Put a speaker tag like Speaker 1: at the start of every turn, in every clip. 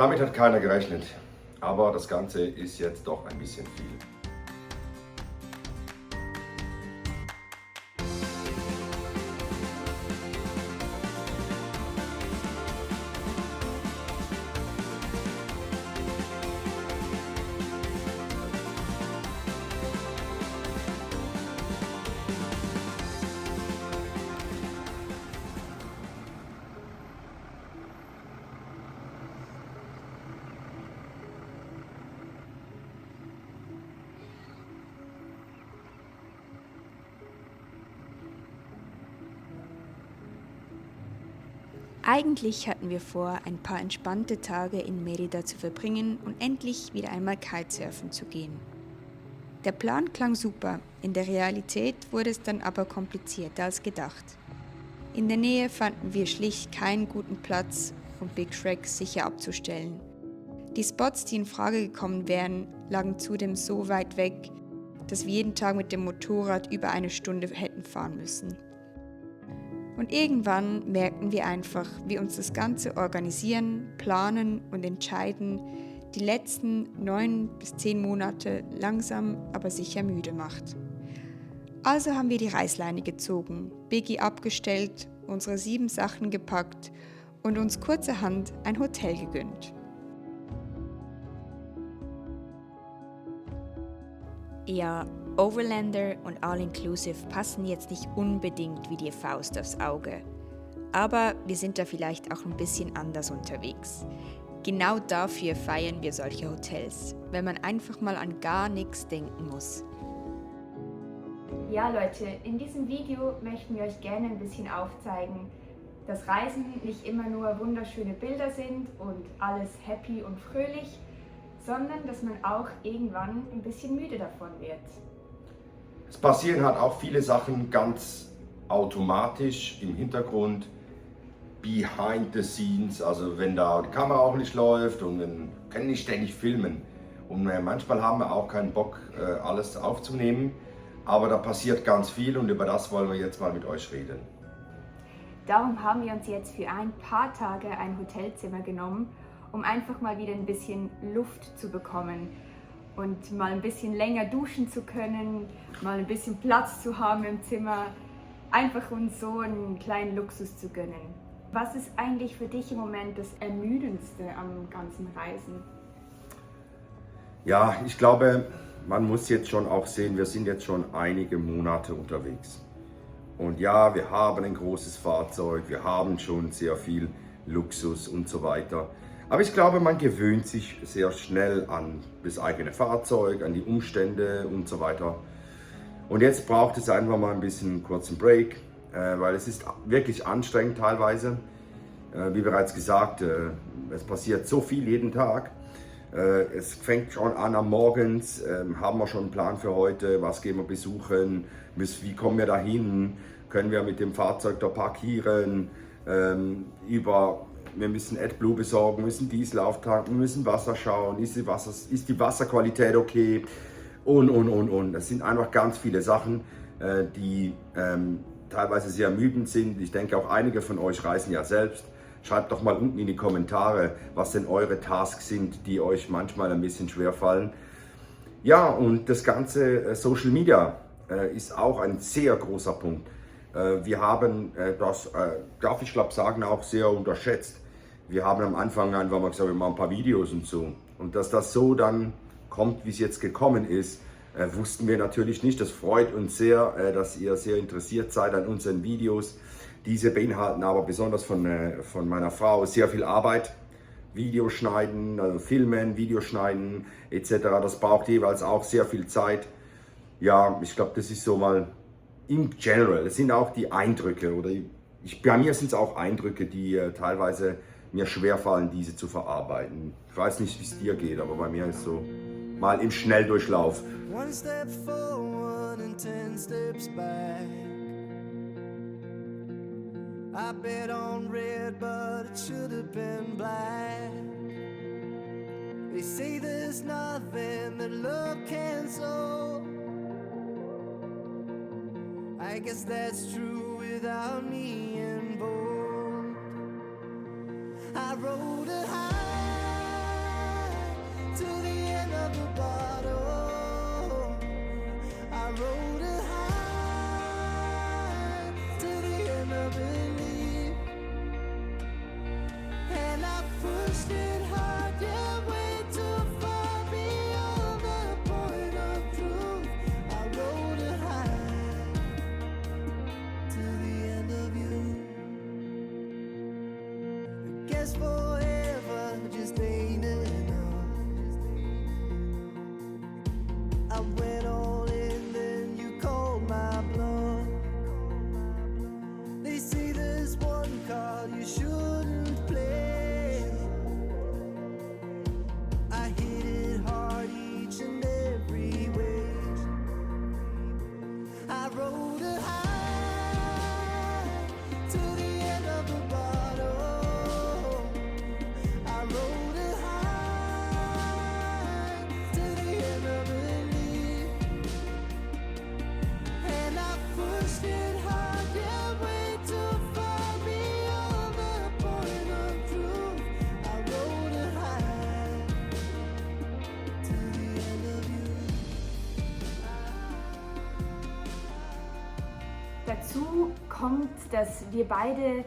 Speaker 1: Damit hat keiner gerechnet, aber das Ganze ist jetzt doch ein bisschen viel.
Speaker 2: Eigentlich hatten wir vor, ein paar entspannte Tage in Mérida zu verbringen und endlich wieder einmal Kitesurfen zu gehen. Der Plan klang super, in der Realität wurde es dann aber komplizierter als gedacht. In der Nähe fanden wir schlicht keinen guten Platz, um Big Shrek sicher abzustellen. Die Spots, die in Frage gekommen wären, lagen zudem so weit weg, dass wir jeden Tag mit dem Motorrad über eine Stunde hätten fahren müssen. Und irgendwann merkten wir einfach, wie uns das Ganze organisieren, planen und entscheiden die letzten 9 bis 10 Monate langsam aber sicher müde macht. Also haben wir die Reißleine gezogen, Biggie abgestellt, unsere 7 Sachen gepackt und uns kurzerhand ein Hotel gegönnt. Ja, Overlander und All-Inclusive passen jetzt nicht unbedingt wie die Faust aufs Auge. Aber wir sind da vielleicht auch ein bisschen anders unterwegs. Genau dafür feiern wir solche Hotels, wenn man einfach mal an gar nichts denken muss.
Speaker 3: Ja Leute, in diesem Video möchten wir euch gerne ein bisschen aufzeigen, dass Reisen nicht immer nur wunderschöne Bilder sind und alles happy und fröhlich, sondern dass man auch irgendwann ein bisschen müde davon wird.
Speaker 1: Es passieren halt auch viele Sachen ganz automatisch im Hintergrund, behind the scenes, also wenn da die Kamera auch nicht läuft und wir können nicht ständig filmen. Und manchmal haben wir auch keinen Bock, alles aufzunehmen, aber da passiert ganz viel und über das wollen wir jetzt mal mit euch reden.
Speaker 3: Darum haben wir uns jetzt für ein paar Tage ein Hotelzimmer genommen, um einfach mal wieder ein bisschen Luft zu bekommen und mal ein bisschen länger duschen zu können, mal ein bisschen Platz zu haben im Zimmer, einfach uns so einen kleinen Luxus zu gönnen. Was ist eigentlich für dich im Moment das Ermüdendste am ganzen Reisen?
Speaker 1: Ja, ich glaube, man muss jetzt schon auch sehen, wir sind jetzt schon einige Monate unterwegs. Und ja, wir haben ein großes Fahrzeug, wir haben schon sehr viel Luxus und so weiter. Aber ich glaube, man gewöhnt sich sehr schnell an das eigene Fahrzeug, an die Umstände und so weiter. Und jetzt braucht es einfach mal ein bisschen einen kurzen Break, weil es ist wirklich anstrengend teilweise. Wie bereits gesagt, es passiert so viel jeden Tag. Es fängt schon an am Morgens, haben wir schon einen Plan für heute, was gehen wir besuchen, wie kommen wir dahin, können wir mit dem Fahrzeug da parkieren, wir müssen AdBlue besorgen, müssen Diesel auftanken, müssen Wasser schauen, ist die Wasserqualität okay und. Das sind einfach ganz viele Sachen, die teilweise sehr ermüdend sind. Ich denke auch einige von euch reisen ja selbst. Schreibt doch mal unten in die Kommentare, was denn eure Tasks sind, die euch manchmal ein bisschen schwer fallen. Ja, und das ganze Social Media ist auch ein sehr großer Punkt. Wir haben das, darf ich glaube sagen, auch sehr unterschätzt. Wir haben am Anfang einfach mal gesagt, wir machen ein paar Videos und so. Und dass das so dann kommt, wie es jetzt gekommen ist, wussten wir natürlich nicht. Das freut uns sehr, dass ihr sehr interessiert seid an unseren Videos. Diese beinhalten aber besonders von meiner Frau sehr viel Arbeit. Videos schneiden, also filmen, Videos schneiden etc. Das braucht jeweils auch sehr viel Zeit. Ja, ich glaube, das ist so mal in general. Es sind auch die Eindrücke oder bei mir sind es auch Eindrücke, die teilweise mir schwerfallen, diese zu verarbeiten. Ich weiß nicht, wie es dir geht, aber bei mir ist so mal im Schnelldurchlauf.
Speaker 4: One step forward and 10 steps back. I bet on red, but it should have been black. They say there's nothing that love can solve. I guess that's true without me involved. I rode a high shouldn't play. I hit it hard each and every way. I rode a high to the end of the bottle. I rode a high to the end of the leaf. And I pushed it hard, yeah, way too far beyond the point of truth. I rode a high to the end of you.
Speaker 3: Dazu kommt, dass wir beide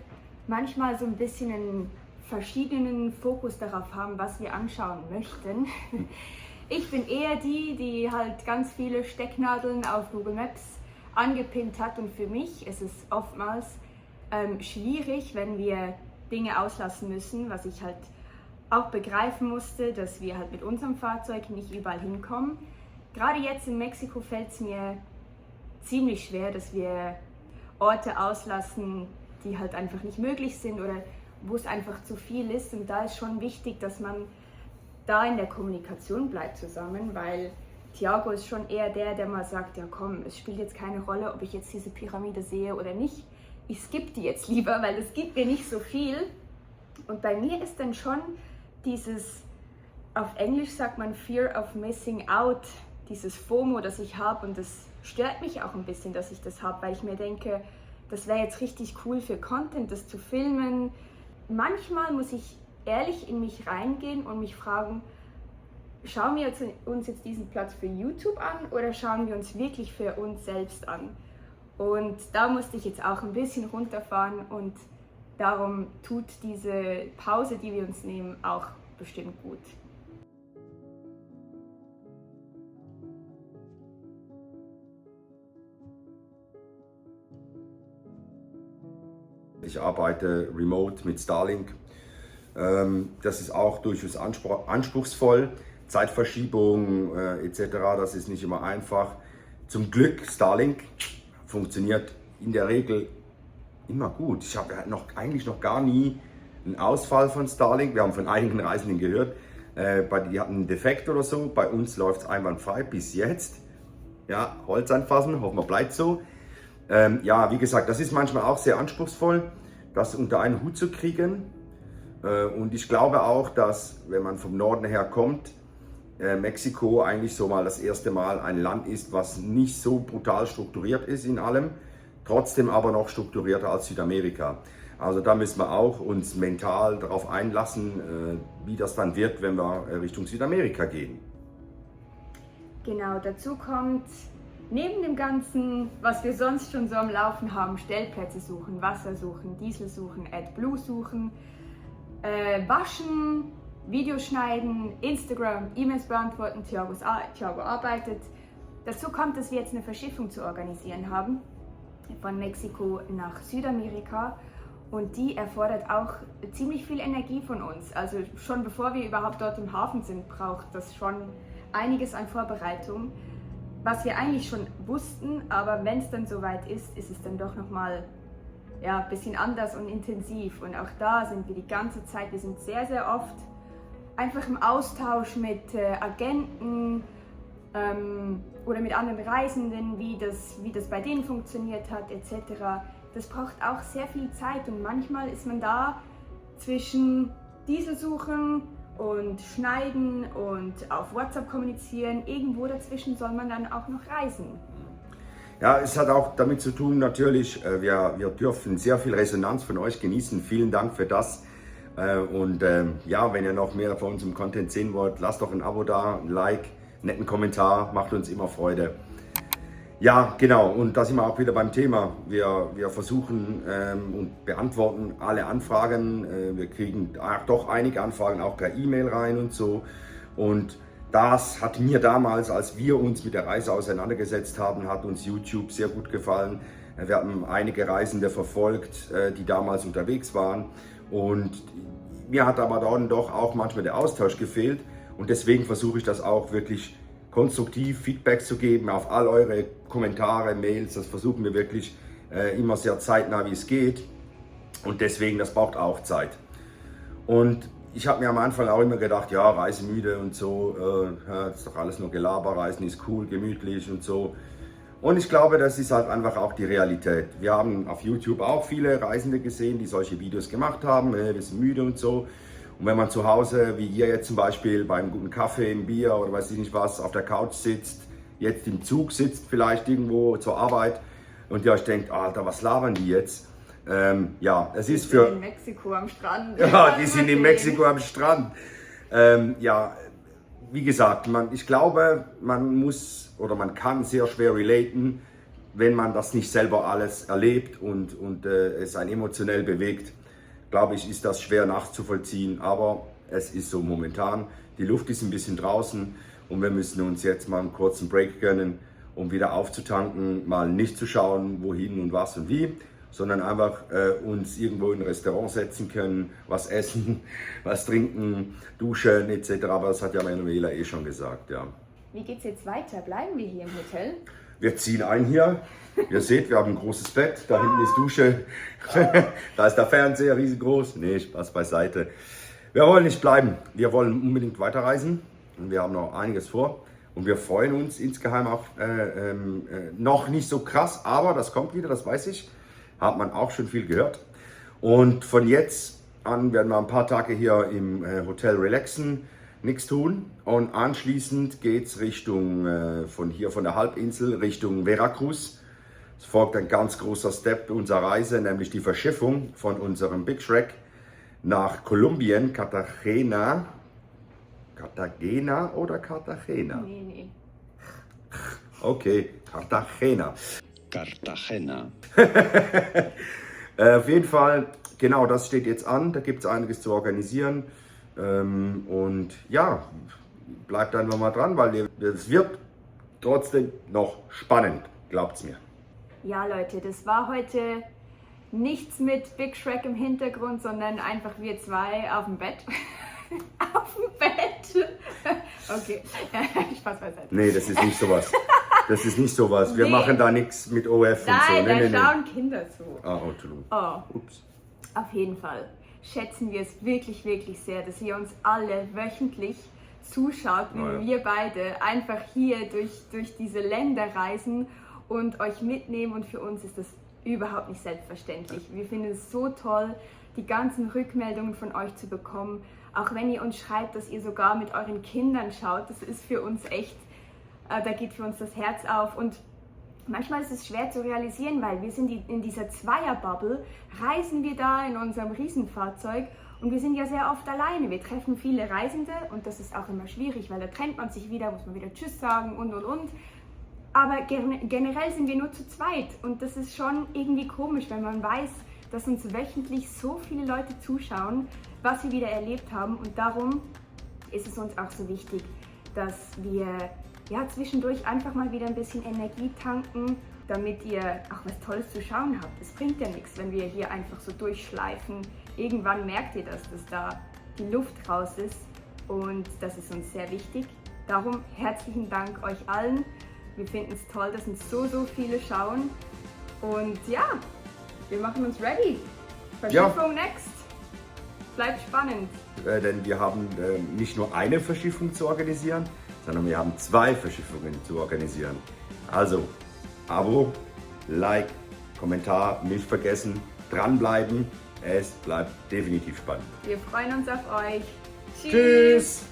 Speaker 3: manchmal so ein bisschen einen verschiedenen Fokus darauf haben, was wir anschauen möchten. Ich bin eher die halt ganz viele Stecknadeln auf Google Maps angepinnt hat, und für mich ist es oftmals schwierig, wenn wir Dinge auslassen müssen, was ich halt auch begreifen musste, dass wir halt mit unserem Fahrzeug nicht überall hinkommen. Gerade jetzt in Mexiko fällt es mir ziemlich schwer, dass wir Orte auslassen, die halt einfach nicht möglich sind oder wo es einfach zu viel ist, und da ist schon wichtig, dass man da in der Kommunikation bleibt zusammen, weil Thiago ist schon eher der mal sagt, ja komm, es spielt jetzt keine Rolle, ob ich jetzt diese Pyramide sehe oder nicht, ich skippe die jetzt lieber, weil es gibt mir nicht so viel. Und bei mir ist dann schon dieses, auf Englisch sagt man Fear of Missing Out, dieses FOMO, das ich habe, und das stört mich auch ein bisschen, dass ich das habe, weil ich mir denke, das wäre jetzt richtig cool für Content, das zu filmen. Manchmal muss ich ehrlich in mich reingehen und mich fragen, schauen wir uns jetzt diesen Platz für YouTube an oder schauen wir uns wirklich für uns selbst an? Und da musste ich jetzt auch ein bisschen runterfahren, und darum tut diese Pause, die wir uns nehmen, auch bestimmt gut.
Speaker 1: Ich arbeite remote mit Starlink. Das ist auch durchaus anspruchsvoll. Zeitverschiebung etc., das ist nicht immer einfach. Zum Glück, Starlink funktioniert in der Regel immer gut. Ich habe eigentlich noch gar nie einen Ausfall von Starlink. Wir haben von einigen Reisenden gehört, die hatten einen Defekt oder so. Bei uns läuft es einwandfrei bis jetzt. Ja, Holz anfassen, hoffen wir bleibt so. Ja, wie gesagt, das ist manchmal auch sehr anspruchsvoll, das unter einen Hut zu kriegen. Und ich glaube auch, dass, wenn man vom Norden her kommt, Mexiko eigentlich so mal das erste Mal ein Land ist, was nicht so brutal strukturiert ist in allem, trotzdem aber noch strukturierter als Südamerika. Also da müssen wir auch uns mental darauf einlassen, wie das dann wird, wenn wir Richtung Südamerika gehen.
Speaker 3: Genau, dazu kommt neben dem Ganzen, was wir sonst schon so am Laufen haben, Stellplätze suchen, Wasser suchen, Diesel suchen, AdBlue suchen, waschen, Videos schneiden, Instagram, E-Mails beantworten, Thiago arbeitet. Dazu kommt, dass wir jetzt eine Verschiffung zu organisieren haben von Mexiko nach Südamerika, und die erfordert auch ziemlich viel Energie von uns. Also schon bevor wir überhaupt dort im Hafen sind, braucht das schon einiges an Vorbereitung, was wir eigentlich schon wussten, aber wenn es dann soweit ist, ist es dann doch nochmal ein bisschen anders und intensiv. Und auch da sind wir die ganze Zeit, wir sind sehr, sehr oft einfach im Austausch mit Agenten oder mit anderen Reisenden, wie das bei denen funktioniert hat etc. Das braucht auch sehr viel Zeit, und manchmal ist man da zwischen Diesel suchen und schneiden und auf WhatsApp kommunizieren. Irgendwo dazwischen soll man dann auch noch reisen.
Speaker 1: Ja, es hat auch damit zu tun, natürlich, wir dürfen sehr viel Resonanz von euch genießen. Vielen Dank für das. Und ja, wenn ihr noch mehr von unserem Content sehen wollt, lasst doch ein Abo da, ein Like, einen netten Kommentar, macht uns immer Freude. Ja, genau, und da sind wir auch wieder beim Thema. Wir versuchen und beantworten alle Anfragen. Wir kriegen doch einige Anfragen auch per E-Mail rein und so. Und das hat mir damals, als wir uns mit der Reise auseinandergesetzt haben, hat uns YouTube sehr gut gefallen. Wir haben einige Reisende verfolgt, die damals unterwegs waren. Und mir hat aber dann doch auch manchmal der Austausch gefehlt. Und deswegen versuche ich das auch wirklich konstruktiv Feedback zu geben auf all eure Kommentare, Mails. Das versuchen wir wirklich immer sehr zeitnah, wie es geht. Und deswegen, das braucht auch Zeit. Und ich habe mir am Anfang auch immer gedacht, ja, reisemüde und so, das ist doch alles nur Gelaber, Reisen ist cool, gemütlich und so. Und ich glaube, das ist halt einfach auch die Realität. Wir haben auf YouTube auch viele Reisende gesehen, die solche Videos gemacht haben, wir sind müde und so. Und wenn man zu Hause, wie ihr jetzt zum Beispiel, beim guten Kaffee, im Bier oder weiß ich nicht was, auf der Couch sitzt, jetzt im Zug sitzt, vielleicht irgendwo zur Arbeit und ihr euch denkt, Alter, was labern die jetzt? Ja, es ist für...
Speaker 3: In Mexiko am Strand.
Speaker 1: Ja, die sind in Mexiko am Strand. Ja, wie gesagt, ich glaube, man muss oder man kann sehr schwer relaten, wenn man das nicht selber alles erlebt und es einen emotionell bewegt. Glaube ich, ist das schwer nachzuvollziehen, aber es ist so momentan. Die Luft ist ein bisschen draußen und wir müssen uns jetzt mal einen kurzen Break gönnen, um wieder aufzutanken, mal nicht zu schauen, wohin und was und wie, sondern einfach uns irgendwo in ein Restaurant setzen können, was essen, was trinken, duschen etc. Aber das hat ja Manuela eh schon gesagt, ja.
Speaker 3: Wie geht's jetzt weiter? Bleiben wir hier im Hotel?
Speaker 1: Wir ziehen ein hier. Ihr seht, wir haben ein großes Bett. Da hinten ist Dusche. Da ist der Fernseher riesengroß. Nee, Spaß beiseite. Wir wollen nicht bleiben. Wir wollen unbedingt weiterreisen. Und wir haben noch einiges vor. Und wir freuen uns insgeheim auch noch nicht so krass. Aber das kommt wieder, das weiß ich. Hat man auch schon viel gehört. Und von jetzt an werden wir ein paar Tage hier im Hotel relaxen. Nichts tun und anschließend geht es Richtung, von der Halbinsel Richtung Veracruz. Es folgt ein ganz großer Step unserer Reise, nämlich die Verschiffung von unserem Big Shrek nach Kolumbien, Cartagena. Cartagena oder Cartagena?
Speaker 3: Nee.
Speaker 1: Okay, Cartagena.
Speaker 5: Cartagena.
Speaker 1: Auf jeden Fall, genau, das steht jetzt an. Da gibt es einiges zu organisieren. Und ja, bleibt einfach mal dran, weil es wird trotzdem noch spannend, glaubt's mir.
Speaker 3: Ja, Leute, das war heute nichts mit Big Shrek im Hintergrund, sondern einfach wir zwei auf dem Bett. Auf dem Bett. Okay, Spaß beiseite.
Speaker 1: Nee, das ist nicht sowas. Das ist nicht sowas. Wir
Speaker 3: Nee.
Speaker 1: machen da nichts mit OF und so.
Speaker 3: Nein, da schauen Kinder zu.
Speaker 1: Ah, Entschuldigung.
Speaker 3: Oh,
Speaker 1: Ups.
Speaker 3: auf jeden Fall schätzen wir es wirklich, wirklich sehr, dass ihr uns alle wöchentlich zuschaut, wie
Speaker 1: Oh ja.
Speaker 3: wir beide einfach hier durch diese Länder reisen und euch mitnehmen. Und für uns ist das überhaupt nicht selbstverständlich. Wir finden es so toll, die ganzen Rückmeldungen von euch zu bekommen. Auch wenn ihr uns schreibt, dass ihr sogar mit euren Kindern schaut, das ist für uns echt, da geht für uns das Herz auf. Und manchmal ist es schwer zu realisieren, weil wir sind in dieser Zweierbubble, reisen wir da in unserem Riesenfahrzeug und wir sind ja sehr oft alleine. Wir treffen viele Reisende und das ist auch immer schwierig, weil da trennt man sich wieder, muss man wieder Tschüss sagen und. Aber generell sind wir nur zu zweit und das ist schon irgendwie komisch, wenn man weiß, dass uns wöchentlich so viele Leute zuschauen, was sie wieder erlebt haben, und darum ist es uns auch so wichtig, dass wir zwischendurch einfach mal wieder ein bisschen Energie tanken, damit ihr auch was Tolles zu schauen habt. Es bringt ja nichts, wenn wir hier einfach so durchschleifen. Irgendwann merkt ihr das, dass da die Luft raus ist und das ist uns sehr wichtig. Darum herzlichen Dank euch allen. Wir finden es toll, dass uns so viele schauen und ja, wir machen uns ready. Verschiffung next. Bleibt spannend.
Speaker 1: Denn wir haben nicht nur eine Verschiffung zu organisieren, sondern wir haben 2 Verschiffungen zu organisieren. Also, Abo, Like, Kommentar, nicht vergessen, dranbleiben. Es bleibt definitiv spannend.
Speaker 3: Wir freuen uns auf euch.
Speaker 1: Tschüss!